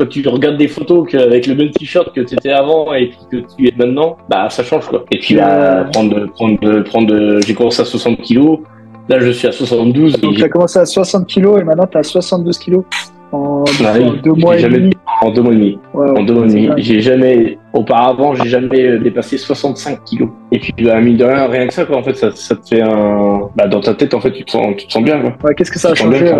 quand tu regardes des photos avec le même t-shirt que tu étais avant et puis que tu es maintenant, bah ça change quoi. Et puis j'ai commencé à 60 kilos, là je suis à 72. Donc tu as commencé à 60 kilos et maintenant tu as 72 kilos en 2 mois et demi. En 2 mois et demi. Ouais, en 2 mois et demi. Auparavant, j'ai jamais dépassé 65 kilos. Et puis, mine de rien que ça, quoi, en fait, ça te fait dans ta tête, en fait, tu te sens bien, quoi. Ouais, qu'est-ce que ça a changé?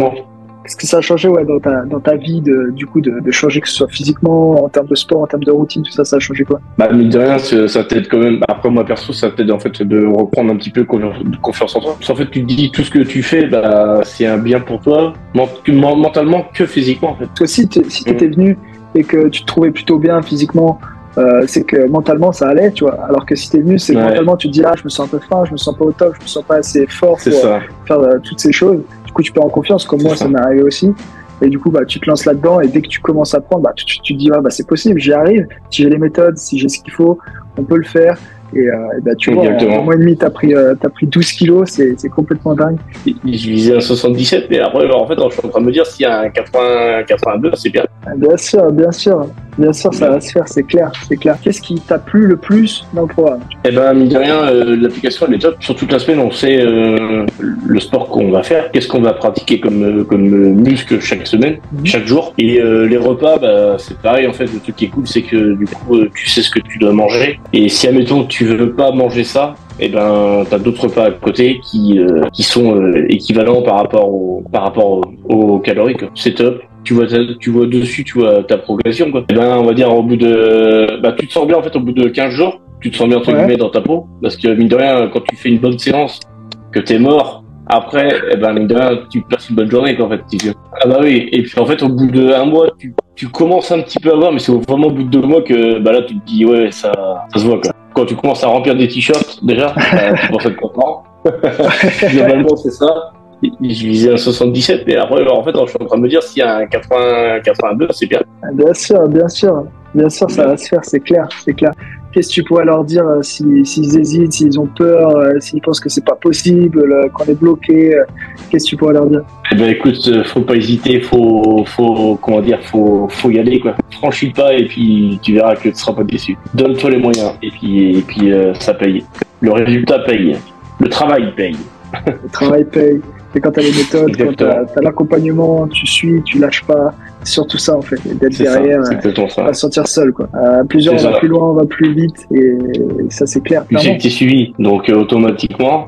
Qu'est-ce que ça a changé, ouais, dans ta vie, du coup, de changer, que ce soit physiquement, en termes de sport, en termes de routine, tout ça, ça a changé quoi? Mine de rien, ça t'aide quand même. Après, moi, perso, ça t'aide, en fait, de reprendre un petit peu confiance en toi. Parce qu'en fait, tu te dis, tout ce que tu fais, c'est un bien pour toi, mentalement que physiquement, en fait. Parce que si t'étais venu et que tu te trouvais plutôt bien physiquement, c'est que mentalement ça allait, tu vois. Alors que si t'es venu, c'est que mentalement tu te dis, je me sens un peu faim, je me sens pas au top, je me sens pas assez fort pour faire toutes ces choses. Du coup, tu perds en confiance, comme moi, ça m'est arrivé aussi. Et du coup, tu te lances là-dedans et dès que tu commences à prendre, tu te dis, c'est possible, j'y arrive. Si j'ai les méthodes, si j'ai ce qu'il faut, on peut le faire. Et tu vois, en un mois et demi, t'as pris 12 kilos, c'est complètement dingue. Je visais un 77, mais après, en fait, je suis en train de me dire, s'il y a un 82, c'est bien. Bien sûr, ça va se faire, c'est clair. Qu'est-ce qui t'a plu le plus dans le programme? Mine de rien, l'application, elle est top. Sur toute la semaine, on sait le sport qu'on va faire, qu'est-ce qu'on va pratiquer comme muscle chaque semaine, chaque jour. Et les repas, c'est pareil, en fait. Le truc qui est cool, c'est que du coup, tu sais ce que tu dois manger. Et si, admettons, tu veux pas manger ça, t'as d'autres repas à côté qui sont équivalents par rapport aux calories, quoi. C'est top. Tu vois dessus, tu vois ta progression, quoi. On va dire au bout de, tu te sens bien, en fait, au bout de 15 jours, tu te sens bien, entre guillemets, dans ta peau. Parce que, mine de rien, quand tu fais une bonne séance, que t'es mort, après, mine de rien, tu passes une bonne journée, quoi, en fait, oui. Et puis, en fait, au bout de 1 mois, tu commences un petit peu à voir, mais c'est vraiment au bout de 2 mois que, là, tu te dis, ouais, ça se voit, quoi. Quand tu commences à remplir des t-shirts, déjà, tu commences à être content. Globalement, c'est ça. Je visais un 77, mais après, en fait, je suis en train de me dire, s'il y a un 82, c'est bien. Bien sûr, ça va se faire, c'est clair. Qu'est-ce que tu pourrais leur dire s'ils hésitent, s'ils ont peur, s'ils pensent que c'est pas possible, qu'on est bloqué, qu'est-ce que tu pourrais leur dire? Écoute, faut pas hésiter, faut y aller, quoi. Franchis le pas et puis tu verras que tu seras pas déçu. Donne-toi les moyens et puis ça paye. Le résultat paye. Le travail paye. Le travail paye. Et quand tu as les méthodes, quand tu as l'accompagnement, tu suis, tu lâches pas. C'est surtout ça, en fait. D'être derrière, pas se sentir seul, quoi. Plusieurs, on va plus loin, on va plus vite. Et ça, c'est clair. Tu sais que tu es suivi. Donc, automatiquement,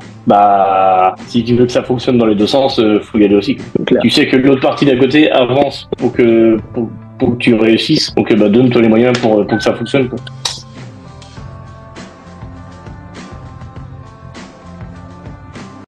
si tu veux que ça fonctionne dans les deux sens, faut y aller aussi. Tu sais que l'autre partie d'à côté avance pour que tu réussisses. Donc, donne-toi les moyens pour que ça fonctionne, quoi.